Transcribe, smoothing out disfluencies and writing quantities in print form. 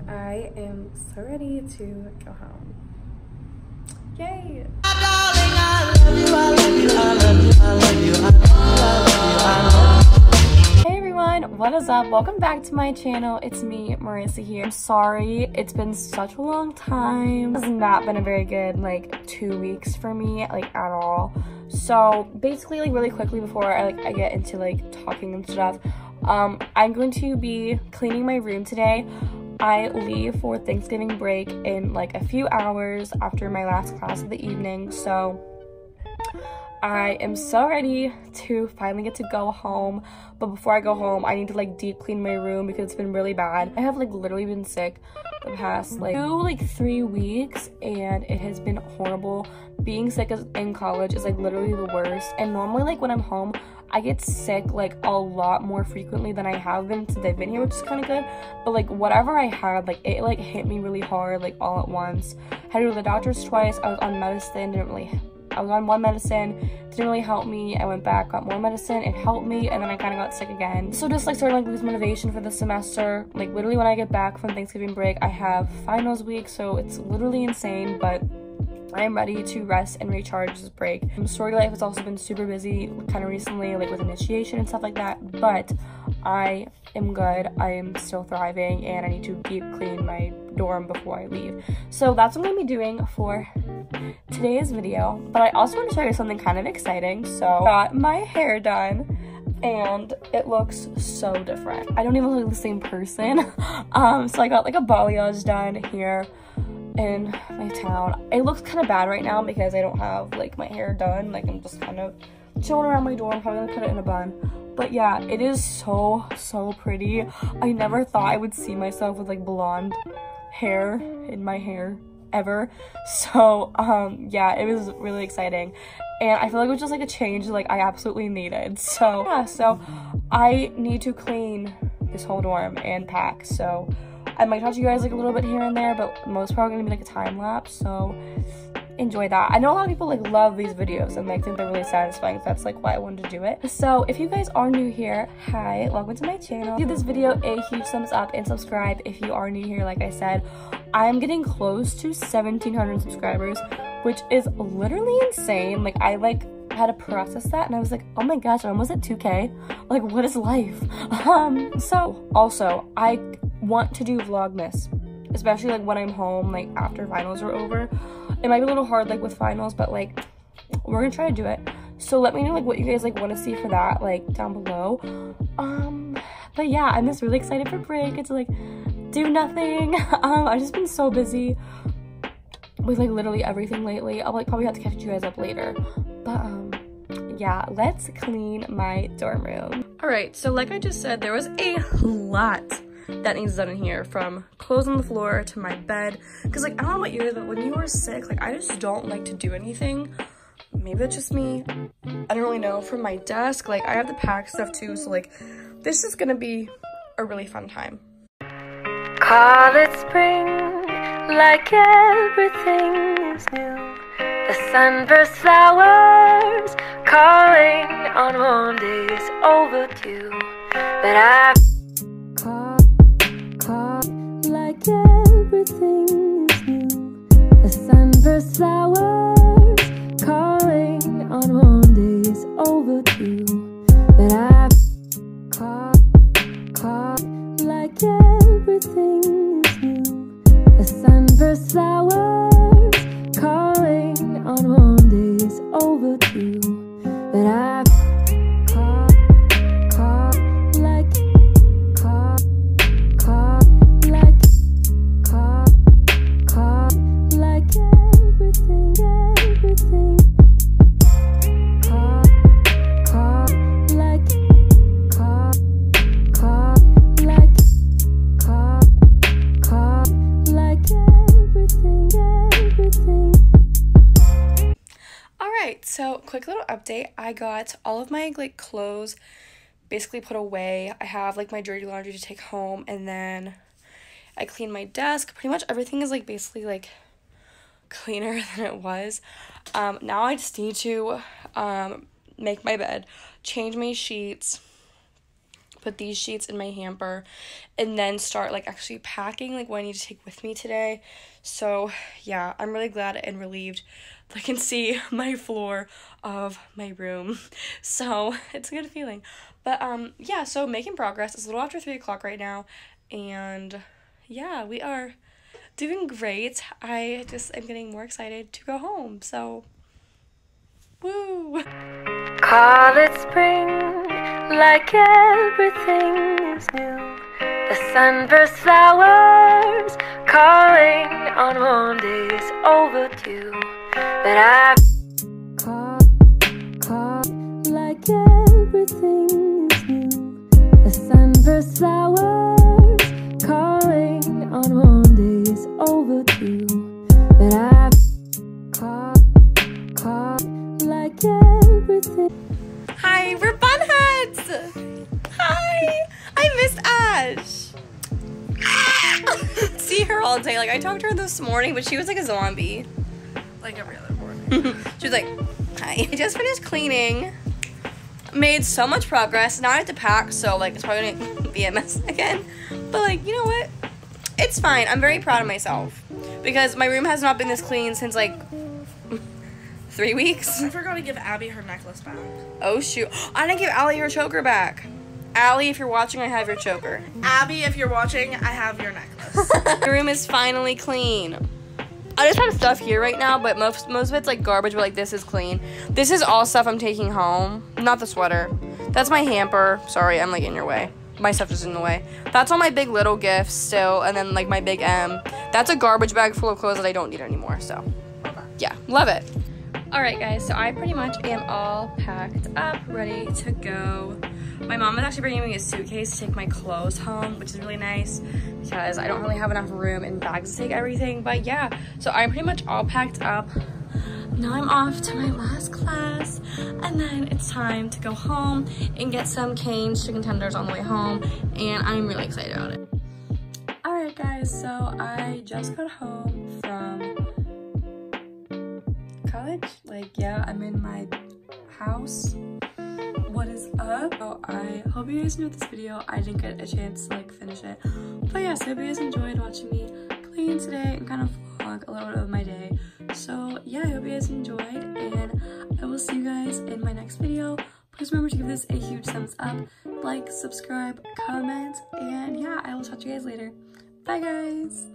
I am so ready to go home. Yay! Hey everyone, what is up? Welcome back to my channel. It's me, Marisa here. I'm sorry, it's been such a long time. It has not been a very good like 2 weeks for me, like at all. So basically, like really quickly before I get into like talking and stuff, I'm going to be cleaning my room today. I leave for Thanksgiving break in like a few hours after my last class of the evening, so I am so ready to finally get to go home. But before I go home, I need to like deep clean my room because it's been really bad. I have like literally been sick the past like 3 weeks, and it has been horrible. Being sick in college is like literally the worst, and normally like when I'm home I get sick like a lot more frequently than I have been since I've been here, which is kind of good. But like whatever I had, like it like hit me really hard like all at once. Had to go to the doctors twice. I was on medicine, I was on one medicine, didn't really help me. I went back, got more medicine, it helped me, and then I kind of got sick again. So just like starting to like lose motivation for the semester. Like literally when I get back from Thanksgiving break, I have finals week, so it's literally insane, but I am ready to rest and recharge this break. Sorority life has also been super busy kind of recently, like with initiation and stuff like that, but I am good. I am still thriving, and I need to deep clean my dorm before I leave. So that's what I'm going to be doing for today's video. But I also want to show you something kind of exciting. So I got my hair done, and it looks so different. I don't even look like the same person. So I got like a balayage done here in my town. It looks kind of bad right now because I don't have like my hair done. Like I'm just kind of chilling around my dorm. Probably gonna put it in a bun. But yeah, it is so pretty. I never thought I would see myself with like blonde hair in my hair ever. So yeah, it was really exciting, and I feel like it was just like a change like I absolutely needed. So yeah, so I need to clean this whole dorm and pack. So I might talk to you guys like a little bit here and there, but most probably gonna be like a time lapse, so enjoy that. I know a lot of people like love these videos and like think they're really satisfying, so that's like why I wanted to do it. So if you guys are new here, hi, welcome to my channel. Give this video a huge thumbs up and subscribe if you are new here. Like I said, I'm getting close to 1,700 subscribers, which is literally insane. Like I had to process that, and I was like, oh my gosh, I'm almost at 2K. Like what is life? So also I want to do Vlogmas, especially like when I'm home, like after finals are over. It might be a little hard like with finals, but like we're gonna try to do it. So let me know like what you guys like want to see for that, like down below. But yeah, I'm just really excited for break. It's like do nothing. I've just been so busy with like literally everything lately. I'll like probably have to catch you guys up later, but yeah, let's clean my dorm room. All right, so like I just said, there was a lot that needs done in here, from clothes on the floor to my bed, because like I don't know about you, but when you are sick, like I just don't like to do anything. Maybe it's just me, I don't really know. From my desk, like I have to pack stuff too, so like this is gonna be a really fun time. Call it spring, like everything is new. The sunburst flowers calling on warm days overdue, but I like everything is new. The sunburst flowers calling on warm days overdue, but I caught like everything is new. The sunburst flowers calling on warm days overdue, but I So quick little update, I got all of my like clothes basically put away. I have like my dirty laundry to take home, and then I cleaned my desk. Pretty much everything is like basically like cleaner than it was. Now I just need to make my bed, change my sheets, put these sheets in my hamper, and then start like actually packing like what I need to take with me today. So yeah, I'm really glad and relieved that I can see my floor of my room. So it's a good feeling. But yeah, so making progress. It's a little after 3 o'clock right now, and yeah, we are doing great. I just am getting more excited to go home. So woo! Call it spring, like everything is new. The sunburst flowers calling on warm days overdue. But I call like everything is new. The sunburst flowers calling on warm days overdue. But I call like everything. Hi, we're bunheads! Hi! I missed Ash! See her all day. Like, I talked to her this morning, but she was like a zombie. Like every other morning. She was like, hi. I just finished cleaning. Made so much progress. Now I have to pack, so like it's probably gonna be a mess again. But like, you know what? It's fine. I'm very proud of myself. Because my room has not been this clean since like 3 weeks. I forgot to give Abby her necklace back. Oh shoot. I didn't give Allie her choker back. Allie, if you're watching, I have your choker. Abby, if you're watching, I have your necklace. The room is finally clean. I just have stuff here right now, but most of it's like garbage, but like this is clean. This is all stuff I'm taking home. Not the sweater. That's my hamper. Sorry, I'm like in your way. My stuff is in the way. That's all my big little gifts still, and then like my big M. That's a garbage bag full of clothes that I don't need anymore, so yeah, love it. Alright guys, so I pretty much am all packed up, ready to go. My mom is actually bringing me a suitcase to take my clothes home, which is really nice because I don't really have enough room in bags to take everything. But yeah, so I'm pretty much all packed up. Now I'm off to my last class, and then it's time to go home and get some Cane's chicken tenders on the way home, and I'm really excited about it. Alright guys, so I just got home from college. Like, yeah, I'm in my house. What is up? So I hope you guys enjoyed this video. I didn't get a chance to like finish it, but yeah, so I hope you guys enjoyed watching me clean today and kind of vlog a little bit of my day. So yeah, I hope you guys enjoyed, and I will see you guys in my next video. Please remember to give this a huge thumbs up, like, subscribe, comment, and yeah, I will talk to you guys later. Bye guys!